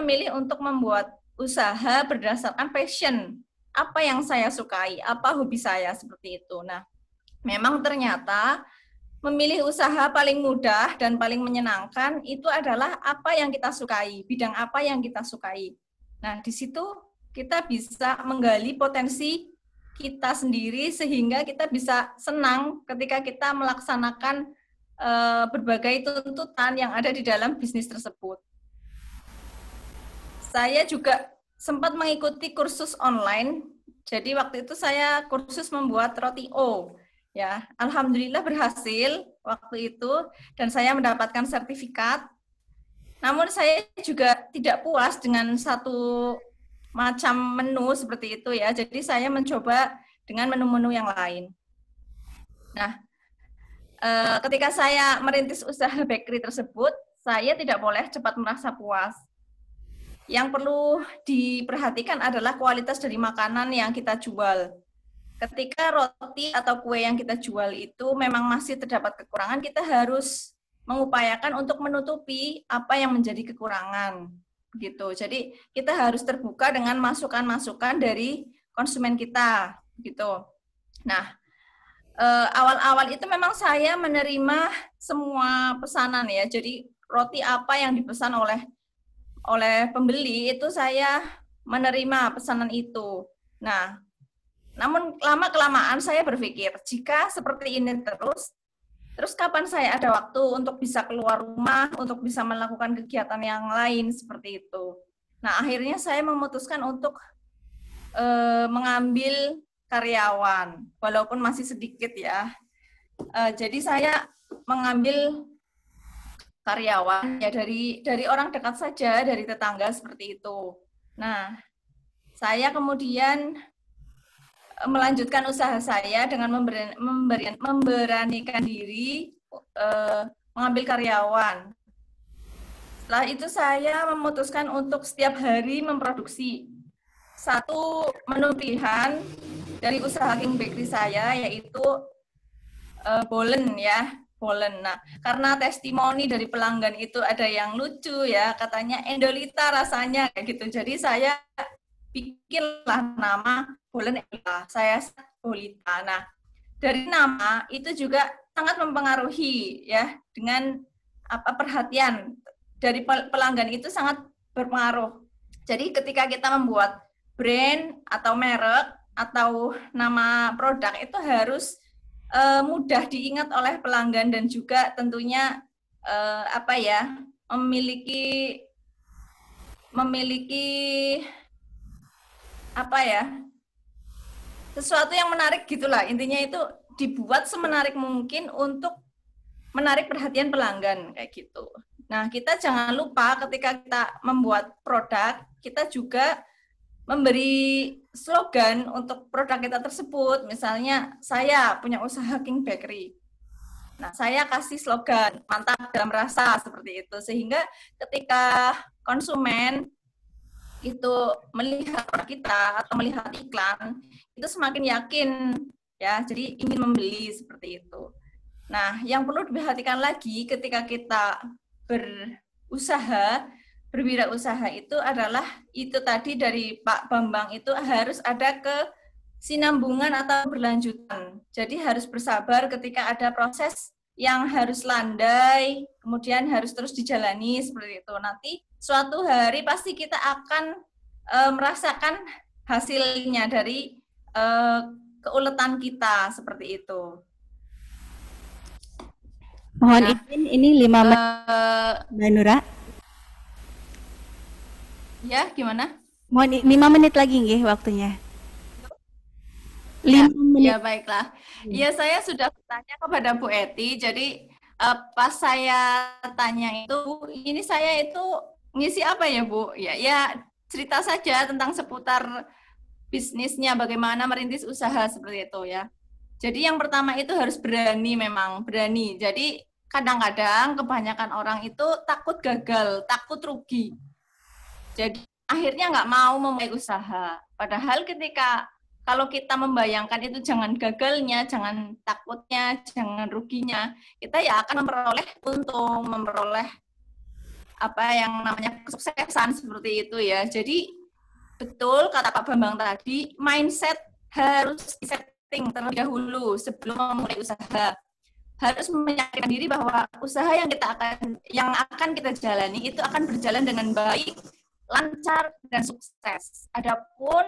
memilih untuk membuat usaha berdasarkan passion. Apa yang saya sukai, apa hobi saya, seperti itu. Nah, memang ternyata memilih usaha paling mudah dan paling menyenangkan itu adalah apa yang kita sukai, bidang apa yang kita sukai. Nah, di situ kita bisa menggali potensi kita sendiri sehingga kita bisa senang ketika kita melaksanakan berbagai tuntutan yang ada di dalam bisnis tersebut. Saya juga sempat mengikuti kursus online. Jadi waktu itu saya kursus membuat roti O. Ya, alhamdulillah berhasil waktu itu dan saya mendapatkan sertifikat. Namun saya juga tidak puas dengan satu macam menu seperti itu ya. Jadi saya mencoba dengan menu-menu yang lain. Nah, ketika saya merintis usaha bakery tersebut, saya tidak boleh cepat merasa puas. Yang perlu diperhatikan adalah kualitas dari makanan yang kita jual. Ketika roti atau kue yang kita jual itu memang masih terdapat kekurangan, kita harus mengupayakan untuk menutupi apa yang menjadi kekurangan. Gitu. Jadi kita harus terbuka dengan masukan-masukan dari konsumen kita. Gitu. Nah, awal-awal itu memang saya menerima semua pesanan ya. Jadi roti apa yang dipesan oleh pembeli itu saya menerima pesanan itu. Nah, namun lama-kelamaan saya berpikir, jika seperti ini terus kapan saya ada waktu untuk bisa keluar rumah, untuk bisa melakukan kegiatan yang lain seperti itu. Nah, akhirnya saya memutuskan untuk mengambil karyawan, walaupun masih sedikit ya. Jadi saya mengambil karyawan ya dari orang dekat saja, dari tetangga seperti itu. Nah, saya kemudian melanjutkan usaha saya dengan memberanikan diri mengambil karyawan. Setelah itu saya memutuskan untuk setiap hari memproduksi satu menu pilihan dari usaha King Bakery saya, yaitu bolen ya. Bolen. Nah, karena testimoni dari pelanggan itu ada yang lucu ya, katanya Endolita rasanya kayak gitu. Jadi saya bikinlah nama bolen Endolita. Saya Bolita. Nah, dari nama itu juga sangat mempengaruhi ya, dengan perhatian dari pelanggan itu sangat berpengaruh. Jadi ketika kita membuat brand atau merek atau nama produk itu harus mudah diingat oleh pelanggan dan juga tentunya memiliki sesuatu yang menarik gitulah. Intinya itu dibuat semenarik mungkin untuk menarik perhatian pelanggan kayak gitu. Nah, kita jangan lupa ketika kita membuat produk, kita juga memberi slogan untuk produk kita tersebut. Misalnya, saya punya usaha King Bakery. Nah, saya kasih slogan, mantap dalam rasa, seperti itu. Sehingga ketika konsumen itu melihat produk kita atau melihat iklan, itu semakin yakin, ya, jadi ingin membeli, seperti itu. Nah, yang perlu diperhatikan lagi ketika kita berwirausaha itu adalah itu tadi dari Pak Bambang itu harus ada kesinambungan atau berlanjutan. Jadi harus bersabar ketika ada proses yang harus landai, kemudian harus terus dijalani seperti itu. Nanti suatu hari pasti kita akan merasakan hasilnya dari keuletan kita seperti itu. Mohon izin ini 5 menit, Mbak Nura. Ya, gimana? Mohon 5 menit lagi nggih waktunya. 5 menit. Ya, baiklah. Ya, saya sudah bertanya kepada Bu Eti. Jadi pas saya tanya itu, ini saya itu ngisi apa ya, Bu? Ya cerita saja tentang seputar bisnisnya, bagaimana merintis usaha seperti itu ya. Jadi yang pertama itu harus berani, memang berani. Jadi kadang-kadang kebanyakan orang itu takut gagal, takut rugi. Jadi akhirnya nggak mau memulai usaha. Padahal ketika kalau kita membayangkan itu jangan gagalnya, jangan takutnya, jangan ruginya, kita ya akan memperoleh untung, memperoleh apa yang namanya kesuksesan seperti itu ya. Jadi betul kata Pak Bambang tadi, mindset harus disetting terlebih dahulu sebelum memulai usaha. Harus meyakinkan diri bahwa usaha yang akan kita jalani itu akan berjalan dengan baik, lancar dan sukses. Adapun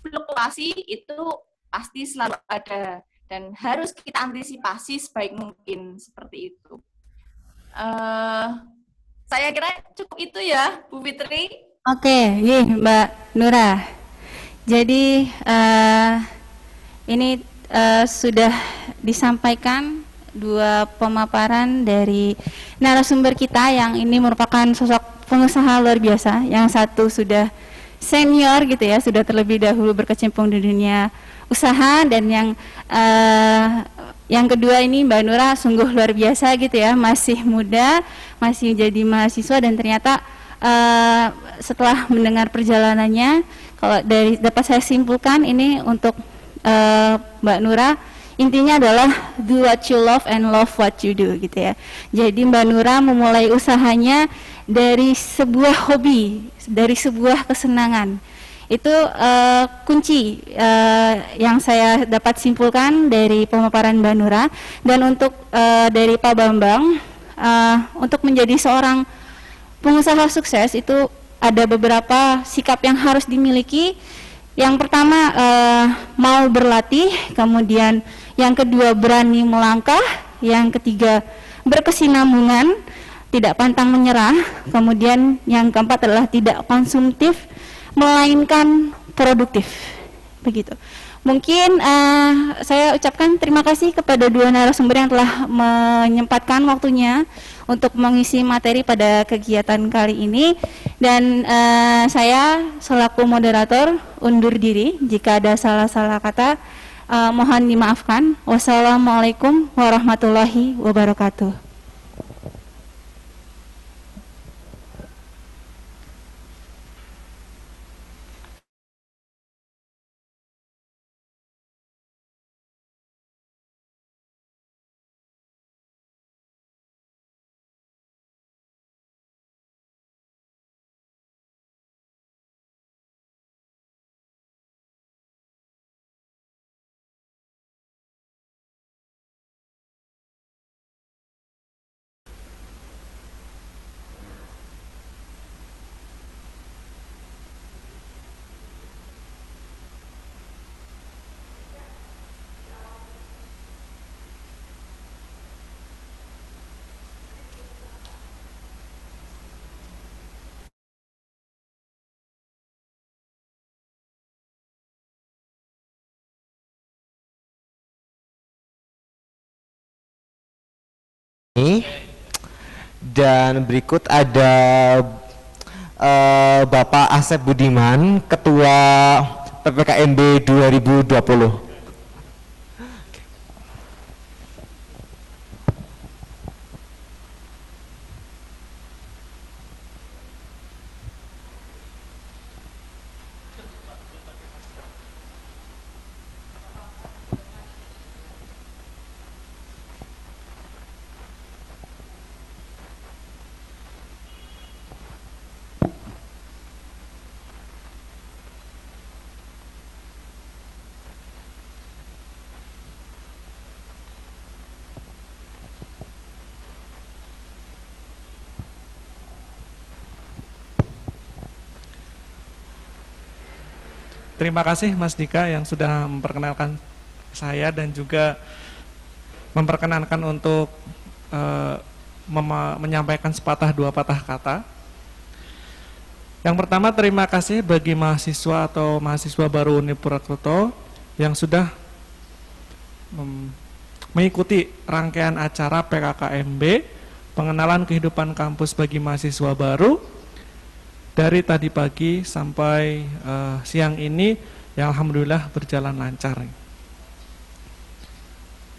fluktuasi itu pasti selalu ada dan harus kita antisipasi sebaik mungkin seperti itu. Saya kira cukup itu ya, Bu Fitri. Oke, Mbak Nura. Jadi ini sudah disampaikan 2 pemaparan dari narasumber kita yang ini merupakan sosok pengusaha luar biasa. Yang satu sudah senior gitu ya, sudah terlebih dahulu berkecimpung di dunia usaha, dan yang kedua ini Mbak Nura sungguh luar biasa gitu ya, masih muda, masih jadi mahasiswa, dan ternyata setelah mendengar perjalanannya, kalau dapat saya simpulkan ini untuk Mbak Nura, intinya adalah do what you love and love what you do gitu ya. Jadi Mbak Nura memulai usahanya dari sebuah hobi, dari sebuah kesenangan. Itu kunci yang saya dapat simpulkan dari pemaparan Mbak Nura. Dan untuk dari Pak Bambang, untuk menjadi seorang pengusaha sukses itu ada beberapa sikap yang harus dimiliki. Yang pertama mau berlatih, kemudian yang kedua berani melangkah, yang ketiga berkesinambungan, tidak pantang menyerah, kemudian yang keempat adalah tidak konsumtif melainkan produktif. Begitu. Mungkin saya ucapkan terima kasih kepada 2 narasumber yang telah menyempatkan waktunya untuk mengisi materi pada kegiatan kali ini, dan saya selaku moderator undur diri. Jika ada salah-salah kata mohon dimaafkan. Wassalamualaikum warahmatullahi wabarakatuh. Dan berikut ada Bapak Asep Budiman, Ketua PPKMB 2020. terima kasih Mas Dika yang sudah memperkenalkan saya dan juga memperkenankan untuk menyampaikan sepatah dua patah kata. Yang pertama, terima kasih bagi mahasiswa atau mahasiswa baru Uni Purwokerto yang sudah mengikuti rangkaian acara PKKMB, pengenalan kehidupan kampus bagi mahasiswa baru, dari tadi pagi sampai siang ini, yang alhamdulillah berjalan lancar.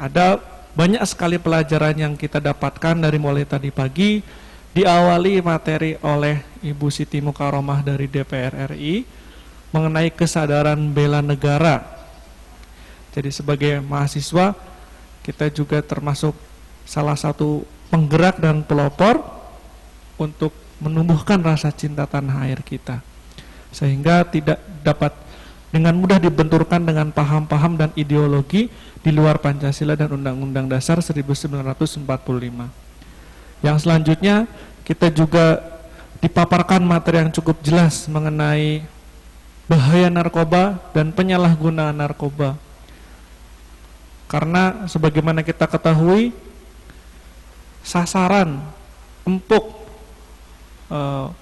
Ada banyak sekali pelajaran yang kita dapatkan dari mulai tadi pagi, diawali materi oleh Ibu Siti Mukaromah dari DPR RI mengenai kesadaran bela negara. Jadi sebagai mahasiswa, kita juga termasuk salah satu penggerak dan pelopor untuk menumbuhkan rasa cinta tanah air kita, sehingga tidak dapat dengan mudah dibenturkan dengan paham-paham dan ideologi di luar Pancasila dan Undang-Undang Dasar 1945. Yang selanjutnya, kita juga dipaparkan materi yang cukup jelas mengenai bahaya narkoba dan penyalahgunaan narkoba. Karena sebagaimana kita ketahui, sasaran empuk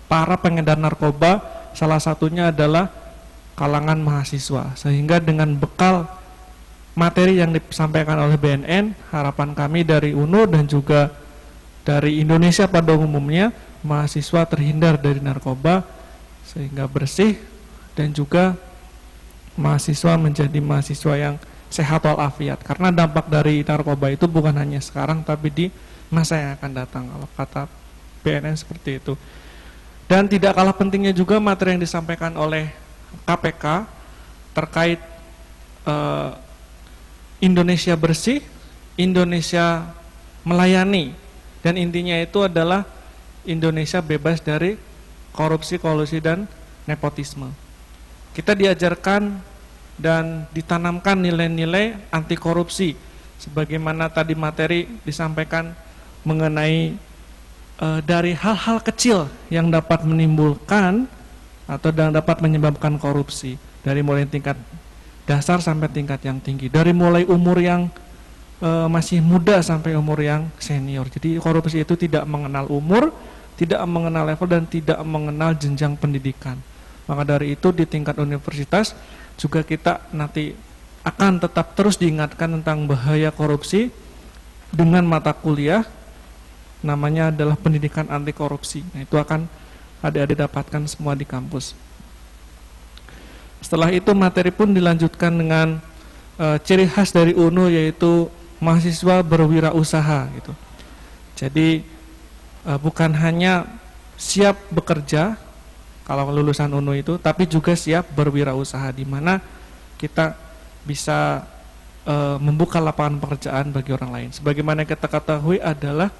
para pengedar narkoba salah satunya adalah kalangan mahasiswa. Sehingga dengan bekal materi yang disampaikan oleh BNN, harapan kami dari UNU dan juga dari Indonesia pada umumnya, mahasiswa terhindar dari narkoba sehingga bersih, dan juga mahasiswa menjadi mahasiswa yang sehat walafiat. Karena dampak dari narkoba itu bukan hanya sekarang tapi di masa yang akan datang, kalau kata BNN seperti itu. Dan tidak kalah pentingnya juga materi yang disampaikan oleh KPK terkait Indonesia bersih, Indonesia melayani, dan intinya itu adalah Indonesia bebas dari korupsi, kolusi, dan nepotisme. Kita diajarkan dan ditanamkan nilai-nilai anti korupsi, sebagaimana tadi materi disampaikan mengenai dari hal-hal kecil yang dapat menimbulkan atau dapat menyebabkan korupsi, dari mulai tingkat dasar sampai tingkat yang tinggi, dari mulai umur yang masih muda sampai umur yang senior. Jadi korupsi itu tidak mengenal umur, tidak mengenal level, dan tidak mengenal jenjang pendidikan. Maka dari itu di tingkat universitas juga kita nanti akan tetap terus diingatkan tentang bahaya korupsi dengan mata kuliah namanya adalah pendidikan anti korupsi. Nah, itu akan adik-adik dapatkan semua di kampus. Setelah itu materi pun dilanjutkan dengan ciri khas dari UNU, yaitu mahasiswa berwirausaha gitu. Jadi bukan hanya siap bekerja kalau lulusan UNU itu, tapi juga siap berwirausaha, di mana kita bisa membuka lapangan pekerjaan bagi orang lain. Sebagaimana kita ketahui adalah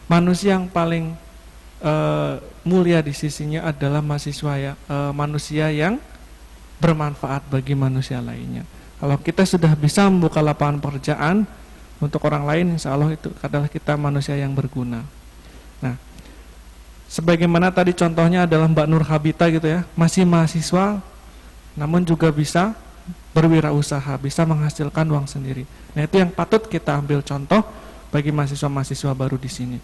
manusia yang paling mulia di sisinya adalah mahasiswa manusia yang bermanfaat bagi manusia lainnya. Kalau kita sudah bisa membuka lapangan pekerjaan untuk orang lain, insya Allah itu adalah kita manusia yang berguna. Nah, sebagaimana tadi contohnya adalah Mbak Nur Habita gitu ya, masih mahasiswa namun juga bisa berwirausaha, bisa menghasilkan uang sendiri. Nah, itu yang patut kita ambil contoh bagi mahasiswa-mahasiswa baru di sini.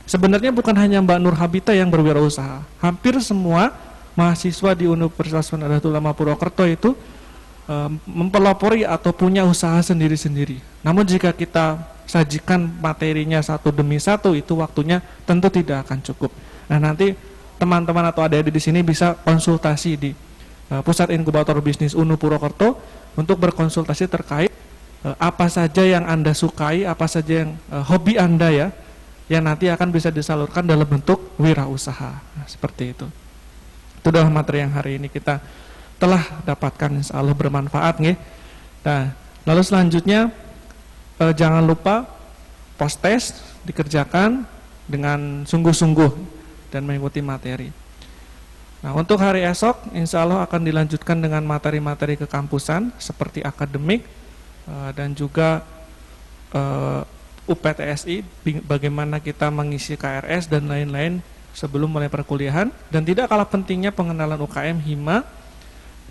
Sebenarnya bukan hanya Mbak Nur Habita yang berwirausaha, hampir semua mahasiswa di Universitas Nahdlatul Ulama Purwokerto itu mempelopori atau punya usaha sendiri-sendiri. Namun jika kita sajikan materinya satu demi satu, itu waktunya tentu tidak akan cukup. Nah, nanti teman-teman atau adik-adik di sini bisa konsultasi di Pusat Inkubator Bisnis UNU Purwokerto untuk berkonsultasi terkait apa saja yang Anda sukai, apa saja yang hobi Anda ya, yang nanti akan bisa disalurkan dalam bentuk wirausaha. Nah, seperti itu. Itu adalah materi yang hari ini kita telah dapatkan, insya Allah bermanfaat nih. Nah, lalu selanjutnya jangan lupa post test dikerjakan dengan sungguh-sungguh dan mengikuti materi. Nah, untuk hari esok insya Allah akan dilanjutkan dengan materi-materi kekampusan seperti akademik dan juga UPTSI, bagaimana kita mengisi KRS dan lain-lain sebelum mulai perkuliahan. Dan tidak kalah pentingnya pengenalan UKM Hima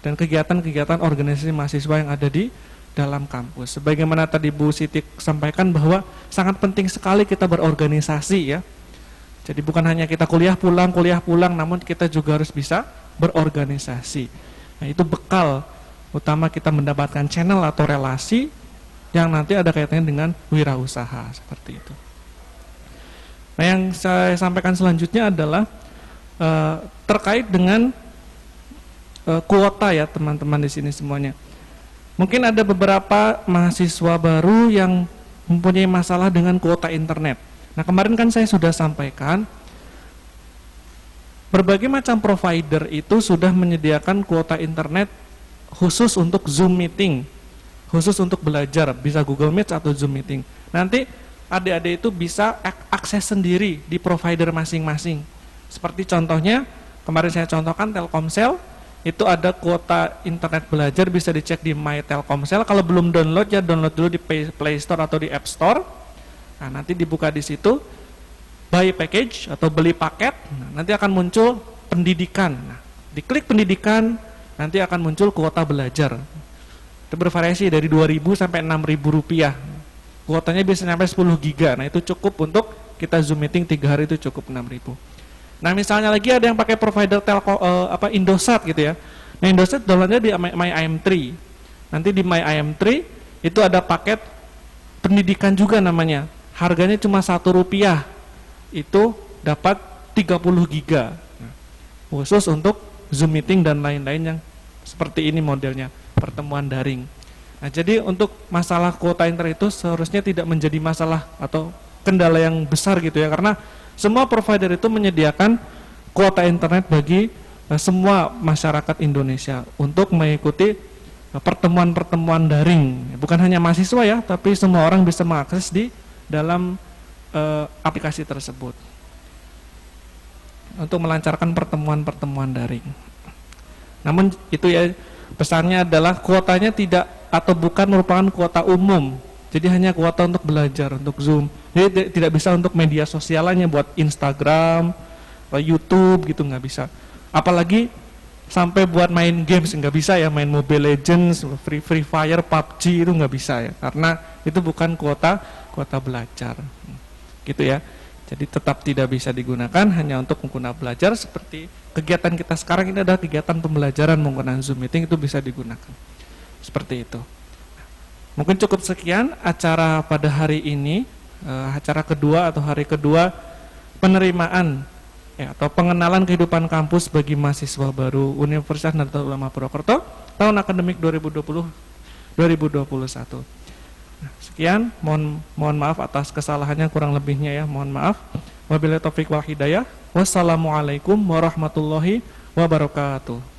dan kegiatan-kegiatan organisasi mahasiswa yang ada di dalam kampus. Sebagaimana tadi Bu Siti sampaikan bahwa sangat penting sekali kita berorganisasi ya. Jadi bukan hanya kita kuliah pulang, namun kita juga harus bisa berorganisasi. Nah, itu bekal utama kita mendapatkan channel atau relasi yang nanti ada kaitannya dengan wirausaha seperti itu. Nah, yang saya sampaikan selanjutnya adalah terkait dengan kuota ya teman-teman di sini semuanya. Mungkin ada beberapa mahasiswa baru yang mempunyai masalah dengan kuota internet. Nah, kemarin kan saya sudah sampaikan berbagai macam provider itu sudah menyediakan kuota internet khusus untuk Zoom meeting, khusus untuk belajar, bisa Google Meet atau Zoom meeting. Nanti adik-adik itu bisa akses sendiri di provider masing-masing. Seperti contohnya, kemarin saya contohkan Telkomsel, itu ada kuota internet belajar, bisa dicek di My Telkomsel. Kalau belum download ya download dulu di Play Store atau di App Store. Nah, nanti dibuka di situ, buy package atau beli paket, nanti akan muncul pendidikan. Nah, diklik pendidikan, nanti akan muncul kuota belajar. Itu bervariasi dari 2.000 sampai 6.000 rupiah. Kuotanya bisa sampai 10 giga. Nah, itu cukup untuk kita Zoom meeting 3 hari, itu cukup 6.000. Nah, misalnya lagi ada yang pakai provider Indosat gitu ya. Nah, Indosat downloadnya di MyIM3. Nanti di MyIM3 itu ada paket pendidikan juga namanya. Harganya cuma Rp1, itu dapat 30 giga. Nah, khusus untuk Zoom meeting dan lain-lain yang seperti ini modelnya, pertemuan daring. Nah, jadi untuk masalah kuota internet itu seharusnya tidak menjadi masalah atau kendala yang besar gitu ya, karena semua provider itu menyediakan kuota internet bagi semua masyarakat Indonesia untuk mengikuti pertemuan-pertemuan daring. Bukan hanya mahasiswa ya, tapi semua orang bisa mengakses di dalam aplikasi tersebut untuk melancarkan pertemuan-pertemuan daring. Namun itu ya, pesannya adalah kuotanya tidak atau bukan merupakan kuota umum. Jadi hanya kuota untuk belajar, untuk Zoom. Jadi tidak bisa untuk media sosialnya, buat Instagram, YouTube gitu, nggak bisa. Apalagi sampai buat main games nggak bisa ya, main Mobile Legends, Free Fire, PUBG itu nggak bisa ya, karena itu bukan kuota belajar, gitu ya. Jadi tetap tidak bisa digunakan hanya untuk menggunakan belajar, seperti kegiatan kita sekarang ini adalah kegiatan pembelajaran menggunakan Zoom meeting, itu bisa digunakan seperti itu. Mungkin cukup sekian acara pada hari ini, acara kedua atau hari kedua penerimaan ya, atau pengenalan kehidupan kampus bagi mahasiswa baru Universitas Nahdlatul Ulama Purwokerto tahun akademik 2020-2021. Nah, sekian, mohon maaf atas kesalahannya, kurang lebihnya ya, mohon maaf. Wabillahi taufiq wal hidayah. Wassalamualaikum warahmatullahi wabarakatuh.